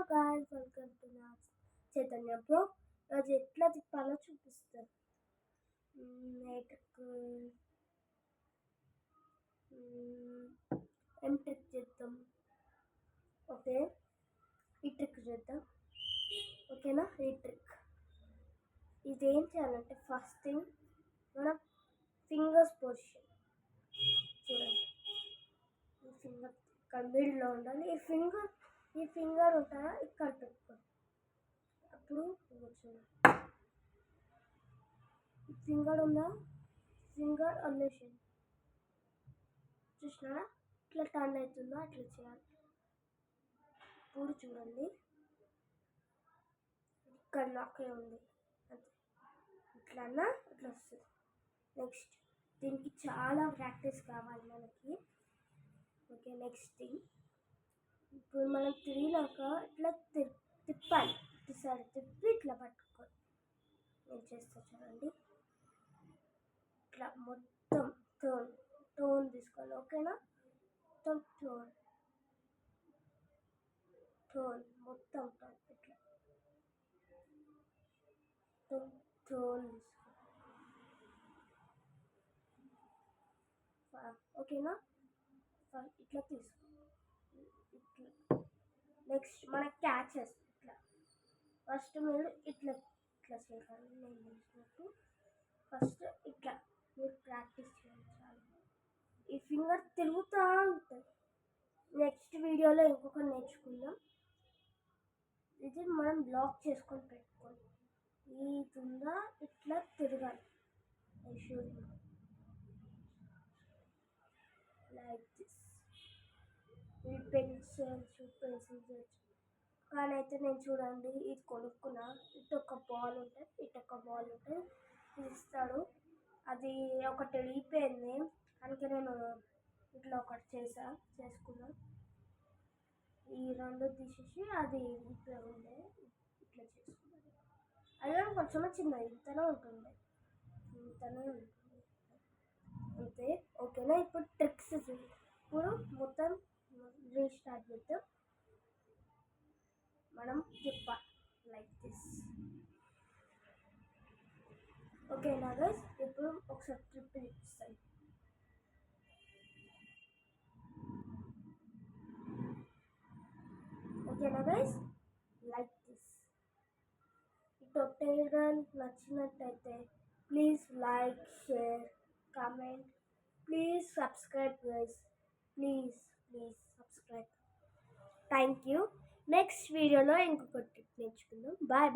guys, welcome to Chaitanya Pro. రోజు ఎట్లా తిప్పాలో చూపిస్తాను. నైట్కు ఏం ట్రిక్ చేద్దాం. ఓకే, ఈ ట్రిక్ చేద్దాం. ఓకేనా? ఈ ట్రిక్ ఇదేం చేయాలంటే ఫస్ట్ థింగ్ మనం ఫింగర్స్ పొజిషన్ చూడండి. ఈ ఫింగర్ ఇక్కడ మిడిల్లో ఉండాలి. ఈ ఫింగర్ ఉంటుందా ఇక్కడ పెట్టుకోండి. అప్పుడు చూడండి, ఫింగర్ ఉందా, ఫింగర్ అల్లేషన్ చూసినారా? ఇట్లా టర్న్ అవుతుందో అట్లా చేయాలి. ఇప్పుడు చూడండి, ఇక్కడ లాక్ ఉంది అంతే. ఇట్లన్నా ఇట్లా వస్తుంది. నెక్స్ట్ దీనికి చాలా ప్రాక్టీస్ కావాలి మనకి. ఓకే, నెక్స్ట్ థింగ్ ఇప్పుడు మనం తిరిగినాక ఇట్లా తిప్పాలి. ఈసారి తిప్పి ఇట్లా పట్టుకోవాలి. నేను చేస్తా చూడండి. ఇట్లా మొత్తం టోన్ తీసుకోవాలి. ఓకేనా? మొత్తం టోన్ మొత్తం ఇట్లా టోన్ తీసుకోవాలి. ఓకేనా? ఇట్లా తీసుకో. ఇట్లా నెక్స్ట్ మన క్యాచెస్ ఇట్లా ఫస్ట్ మీరు ఇట్లా చేయాలి. నేను చేసినట్టు ఫస్ట్ ఇట్లా మీరు ప్రాక్టీస్ చేయాలి. ఈ ఫింగర్ తిరుగుతూ ఉంటుంది. నెక్స్ట్ వీడియోలో ఇంకొక నేర్చుకుందాం. ఇది మనం బ్లాక్ చేసుకొని పెట్టుకోండి. ఈ తుందా ఇట్లా తిరగాలి. Like this. ఈ పెన్సిల్స్ కానీ అయితే నేను చూడండి, ఇది కొనుక్కున్నా. ఇటు ఒక బాల్ ఉంటుంది, ఇటు ఒక బాల్ ఉంటుంది. ఇది ఇస్తాడు. అది ఒకటి వెళ్ళిపోయింది, అందుకే నేను ఇట్లా ఒకటి చేసుకున్నా. ఈ రెండు తీసేసి అది ఇట్లా ఉండే ఇట్లా చేసుకున్నాను. అదే కొంచెం చిన్నది ఇంతనే ఉంటుంది. అంతే. ఓకేనా? ఇప్పుడు ట్రిక్స్ ఇప్పుడు మొత్తం రీస్టార్ట్ చేద్దాం. మనం తిప్పాలి లైక్ దిస్. ఓకేనా గైస్? ఇప్పుడు ఒకసారి ట్రిప్ ఇస్తాను. ఓకేనా గైస్? Like this. ఈ ట్యుటోరియల్ నచ్చినట్టయితే please like, share, comment. Please subscribe guys. Please subscribe. Thank you. Next వీడియోలో ఇంకొక ట్రిక్ నేర్చుకుందాం. బాయ్.